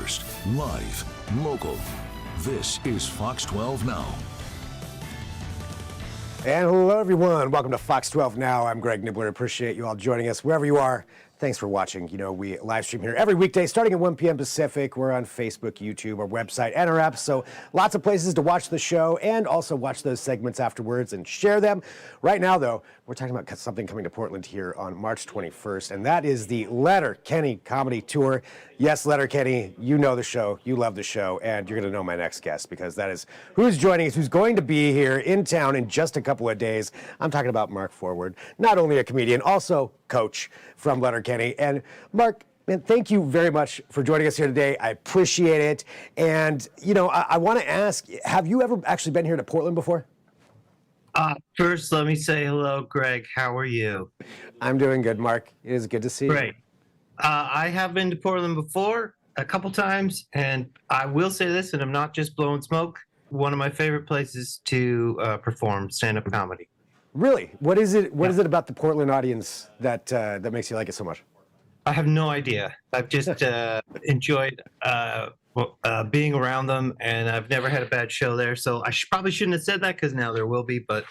first, live, local. This is Fox 12 Now. And hello, everyone. Welcome to Fox 12 Now. I'm Greg Nibbler. Appreciate you all joining us wherever you are. Thanks for watching. You know, we live stream here every weekday starting at 1 p.m. Pacific. We're on Facebook, YouTube, our website, and our app. So lots of places to watch the show and also watch those segments afterwards and share them. Right now, though, we're talking about something coming to Portland here on March 21st, and that is the Letterkenny Comedy Tour. Yes, Letterkenny, you know the show, you love the show, and you're going to know my next guest because that is who's joining us, who's going to be here in town in just a couple of days. I'm talking about Mark Forward, not only a comedian, also coach from Letterkenny. And Mark, man, thank you very much for joining us here today. I appreciate it. And, you know, I want to ask, have you ever actually been here to Portland before? First, let me say hello, Greg. How are you? I'm doing good, Mark. It is good to see you. Great. I have been to Portland before a couple times, and I will say this, and I'm not just blowing smoke. One of my favorite places to perform stand-up comedy. Really? What is it? What is it about the Portland audience that that makes you like it so much? I have no idea. I've just enjoyed being around them, and I've never had a bad show there. So I probably shouldn't have said that because now there will be. But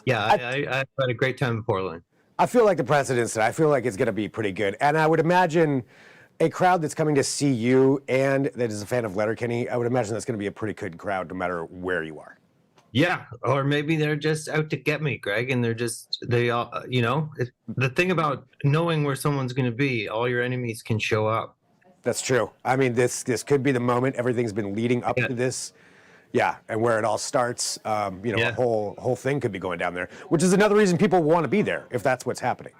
yeah, I've had a great time in Portland. I feel like the precedent said. I feel like it's going to be pretty good. And I would imagine a crowd that's coming to see you and that is a fan of Letterkenny, I would imagine that's going to be a pretty good crowd no matter where you are. Yeah, or maybe they're just out to get me, Greg, and they all, you know, the thing about knowing where someone's going to be, all your enemies can show up. That's true. I mean, this could be the moment. Everything's been leading up to this. Yeah, and where it all starts, you know, a whole thing could be going down there, which is another reason people want to be there if that's what's happening.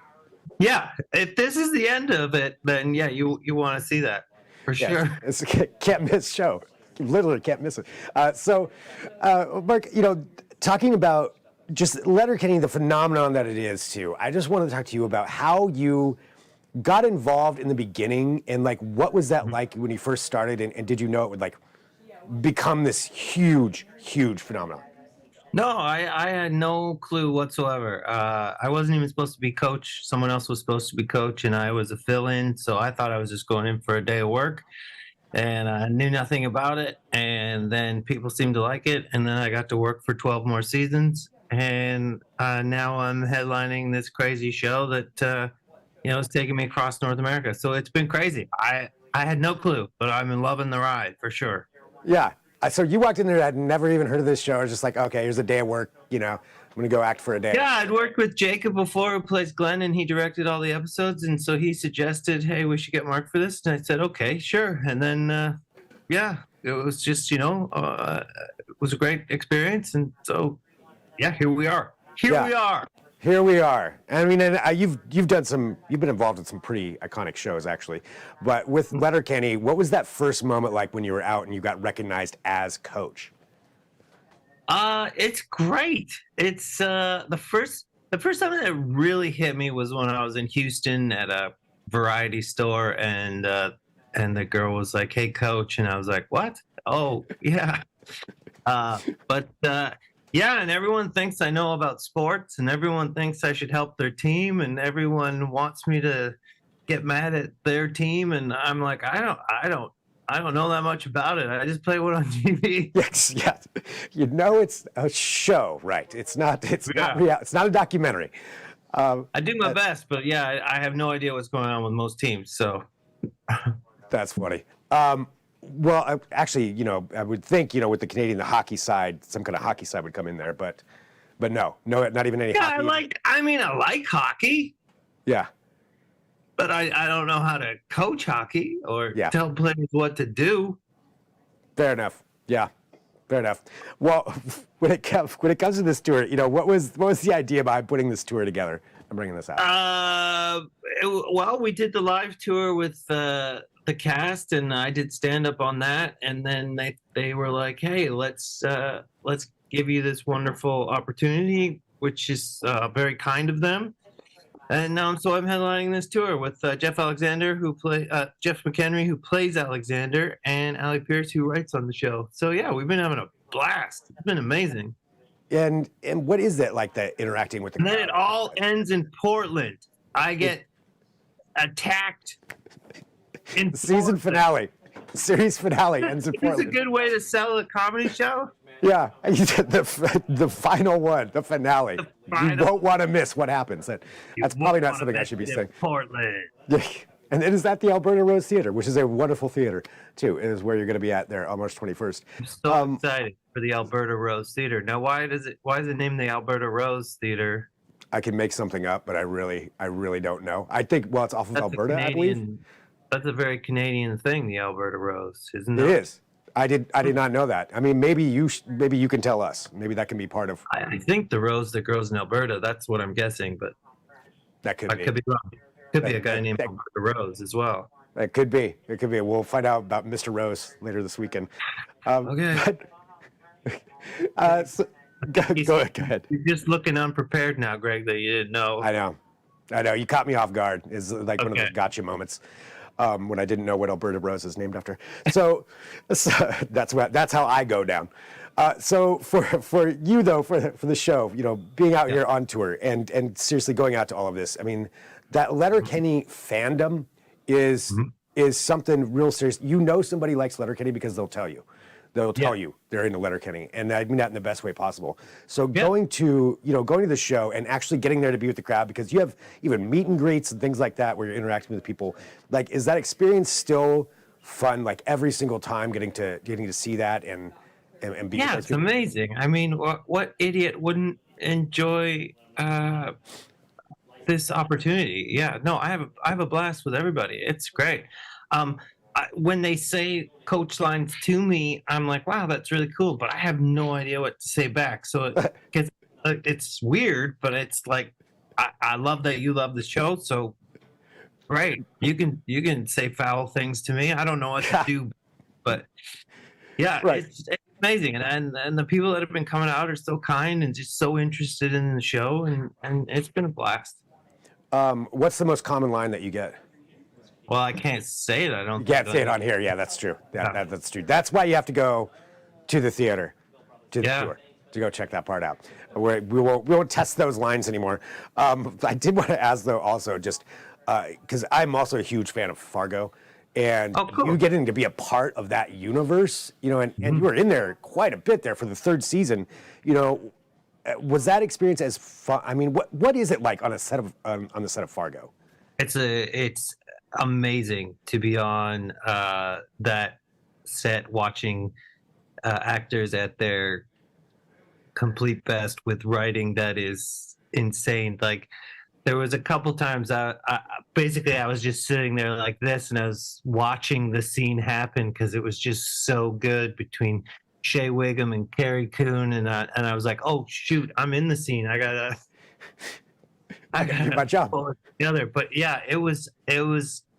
Yeah, if this is the end of it, then yeah, you want to see that for sure. It's a can't miss show. You literally can't miss it. So, Mark, you know, talking about just Letterkenny, the phenomenon that it is too, I just wanted to talk to you about how you got involved in the beginning and like what was that like when you first started and did you know it would like become this huge phenomenon? No, I had no clue whatsoever. I wasn't even supposed to be coach. Someone else was supposed to be coach, and I was a fill-in. So I thought I was just going in for a day of work, and I knew nothing about it. And then people seemed to like it, and then I got to work for 12 more seasons. And now I'm headlining this crazy show that you know is taking me across North America. So it's been crazy. I had no clue, but I'm loving the ride for sure. Yeah. So you walked in there, I'd never even heard of this show. I was just like, okay, here's a day of work, you know, I'm going to go act for a day. Yeah, I'd worked with Jacob before, who plays Glenn, and he directed all the episodes. And so he suggested, hey, we should get Mark for this. And I said, okay, sure. And then, yeah, it was just, you know, it was a great experience. And so, yeah, here we are. Here we are. I mean, and you've been involved in some pretty iconic shows actually, but with Letterkenny, what was that first moment like when you were out and you got recognized as coach? It's great. It's the first time that really hit me was when I was in Houston at a variety store, and the girl was like, "Hey, coach," and I was like, "What? Oh, yeah." Yeah, and everyone thinks I know about sports, and everyone thinks I should help their team, and everyone wants me to get mad at their team, and I'm like, I don't know that much about it. I just play one on TV. Yes. You know, it's a show, right? It's not real. It's not a documentary. I do my best, but yeah, I have no idea what's going on with most teams. So that's funny. Well, actually, you know, I would think, you know, with the Canadian, the hockey side, some kind of hockey side would come in there, but no, not even any hockey. I like hockey. Yeah. But I don't know how to coach hockey or tell players what to do. Fair enough. Yeah, fair enough. Well, when it comes to this tour, you know, what was the idea behind putting this tour together and bringing this out? Well, we did the live tour with the cast, and I did stand up on that, and then they were like, hey, let's give you this wonderful opportunity, which is very kind of them. And so I'm headlining this tour with Jeff McHenry, who plays Alexander, and Allie Pierce, who writes on the show. So yeah, we've been having a blast. It's been amazing. And what is that like, that interacting with the crowd? And then it all ends in Portland. I get attacked in the season finale. Series finale ends in It's a Portland. good way to sell a comedy show. Yeah, the final one, the finale. The You final- won't want to miss what happens. That's probably not something I should be saying. Portland. Yeah. And it is at the Alberta Rose Theater, which is a wonderful theater, too. It is where you're going to be at there on March 21st. I'm so excited for the Alberta Rose Theater. Now, why is it named the Alberta Rose Theater? I can make something up, but I really don't know. I think, well, it's off of That's a Alberta, I believe. That's a very Canadian thing, the Alberta Rose, isn't it? It is. I did not know that. I mean, maybe you can tell us. Maybe that can be part of. I think the rose that grows in Alberta. That's what I'm guessing, but That could I be. could be wrong. Could be a guy named Alberta Rose as well. It could be. It could be. We'll find out about Mr. Rose later this weekend. Okay. So, go ahead. You're just looking unprepared now, Greg, that you didn't know. I know. You caught me off guard. Is like one of those gotcha moments when I didn't know what Alberta Rose is named after. So that's how I go down. So for you though, for the show, being out here on tour and seriously going out to all of this. I mean, that Letterkenny fandom is something real serious. Somebody likes Letterkenny because they'll tell you. They'll tell you they're into Letterkenny, and I mean that in the best way possible. So going to the show and actually getting there to be with the crowd, because you have even meet and greets and things like that where you're interacting with people. Like, is that experience still fun? Like every single time getting to see that and be. Yeah, it's amazing. I mean, what idiot wouldn't enjoy this opportunity? Yeah, no, I have a blast with everybody. It's great. When they say coach lines to me, I'm like, wow, that's really cool, but I have no idea what to say back. So it's weird, but it's like, I love that you love the show. So great. You can say foul things to me. I don't know what to do, but yeah, it's amazing. And the people that have been coming out are so kind and just so interested in the show, and it's been a blast. What's the most common line that you get? Well, I can't say it. I don't. You can't say it on here. Yeah, that's true. That's true. That's why you have to go to the theater, to the tour, to go check that part out. We won't test those lines anymore. I did want to ask though, also just because I'm also a huge fan of Fargo, and you getting to be a part of that universe, and you were in there quite a bit there for the third season. Was that experience as fun? I mean, what is it like on the set of Fargo? It's amazing to be on that set watching actors at their complete best with writing that is insane. Like, there was a couple times I was just sitting there like this, and I was watching the scene happen because it was just so good between Shea Wiggum and Carrie Coon, and I was like, oh shoot, I'm in the scene. I gotta do my job. Pull it together. But yeah, it was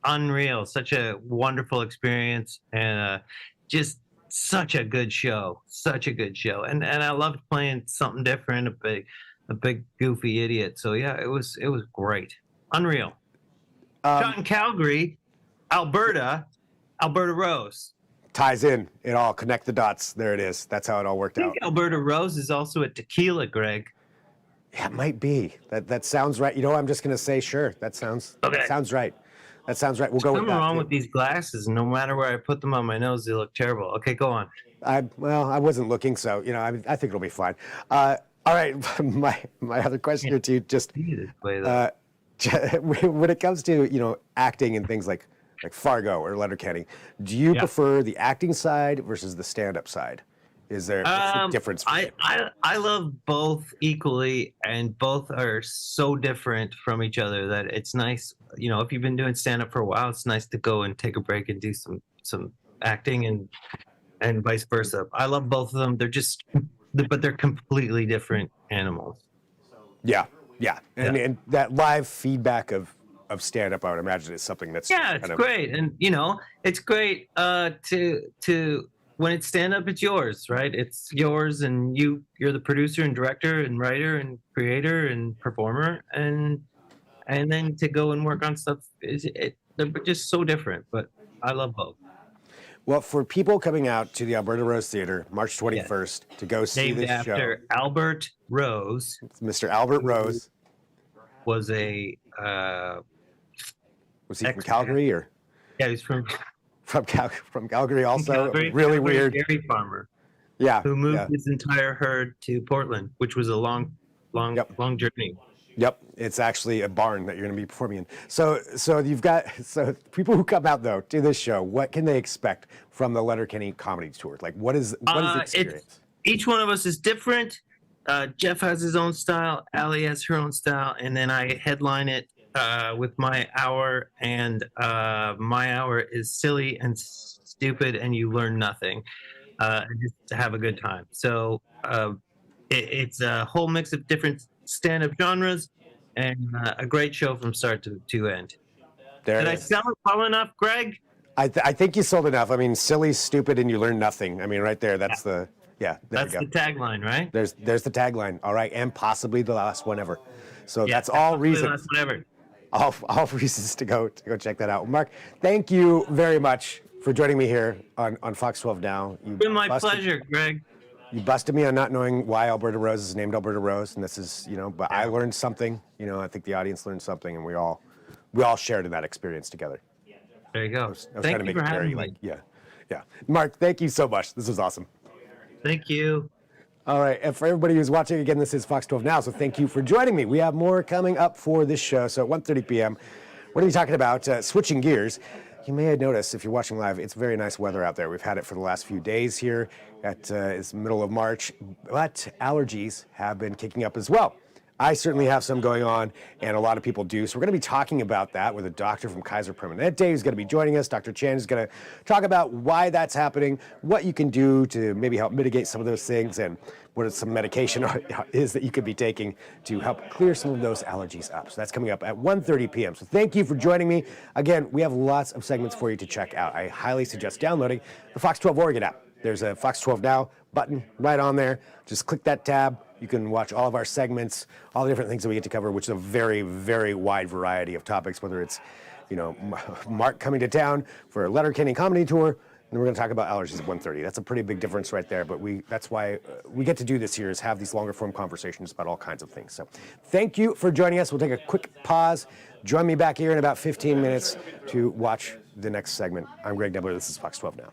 unreal. Such a wonderful experience, and just such a good show. And I loved playing something different, a big goofy idiot. So yeah, it was great. Unreal. Shot in Calgary, Alberta Rose. Ties in. It all connect the dots. There it is. That's how it all worked out. Alberta Rose is also a tequila, Greg. Yeah, it might be. That sounds right. I'm just gonna say sure. That sounds right. That sounds right. We'll go with that. What's wrong with these glasses? No matter where I put them on my nose, they look terrible. Okay, go on. I wasn't looking, so I think it'll be fine. All right, my other question here to you, just when it comes to acting and things like Fargo or Letterkenny, do you prefer the acting side versus the stand-up side? Is there a difference? I love both equally, and both are so different from each other that it's nice. If you've been doing stand-up for a while, it's nice to go and take a break and do some acting, and vice versa. I love both of them. But they're completely different animals. Yeah. And that live feedback of stand-up, I would imagine, is something that's it's great. And it's great to when it's stand-up, it's yours, right? It's yours, and you're the producer and director and writer and creator and performer, and then to go and work on stuff they're just so different. But I love both. Well, for people coming out to the Alberta Rose Theater, March 21st, to go see this show. Named after Albert Rose. Mr. Albert Rose. Was he from Calgary or? Yeah, he's from from Calgary also. Calgary, Really Calgary weird. dairy farmer Yeah. who moved Yeah. his entire herd to Portland, which was a long journey. Yep, it's actually a barn that you're going to be performing in. So people who come out though to this show, what can they expect from the Letterkenny comedy tour? Like, what is the experience? Each one of us is different. Jeff has his own style, Allie has her own style, and then I headline it with my hour, and my hour is silly and stupid, and you learn nothing, and just to have a good time. So it's a whole mix of different stand-up genres, and a great show from start to end. Did I sell it well enough, Greg? I think you sold enough. I mean, silly, stupid, and you learn nothing. I mean, right there, that's the that's the tagline, right? There's the tagline. All right, and possibly the last one ever. So Yeah, that's all possibly the reasons. last one ever. All reasons to go check that out. Mark, thank you very much for joining me here on Fox 12 Now. It's been my pleasure, Greg. You busted me on not knowing why Alberta Rose is named Alberta Rose, and this is, but I learned something. I think the audience learned something, and we all shared in that experience together. There you go. I was Thank trying to you make for it very, having me. yeah. Mark, thank you so much. This was awesome. Thank you. All right, and for everybody who's watching, again, this is Fox 12 Now, so thank you for joining me. We have more coming up for this show. So at 1:30 p.m., we're going to be talking about switching gears. You may have noticed, if you're watching live, it's very nice weather out there. We've had it for the last few days here. It's middle of March, but allergies have been kicking up as well. I certainly have some going on, and a lot of people do. So we're going to be talking about that with a doctor from Kaiser Permanente who's going to be joining us. Dr. Chan is going to talk about why that's happening, what you can do to maybe help mitigate some of those things, and what some medication is that you could be taking to help clear some of those allergies up. So that's coming up at 1:30 p.m. So thank you for joining me. Again, we have lots of segments for you to check out. I highly suggest downloading the Fox 12 Oregon app. There's a Fox 12 Now button right on there. Just click that tab. You can watch all of our segments, all the different things that we get to cover, which is a very, very wide variety of topics, whether it's, Mark coming to town for a Letterkenny comedy tour, and we're going to talk about allergies at 1:30. That's a pretty big difference right there, but that's why we get to do this here, is have these longer form conversations about all kinds of things. So thank you for joining us. We'll take a quick pause. Join me back here in about 15 minutes to watch the next segment. I'm Greg Nibbler. This is Fox 12 Now.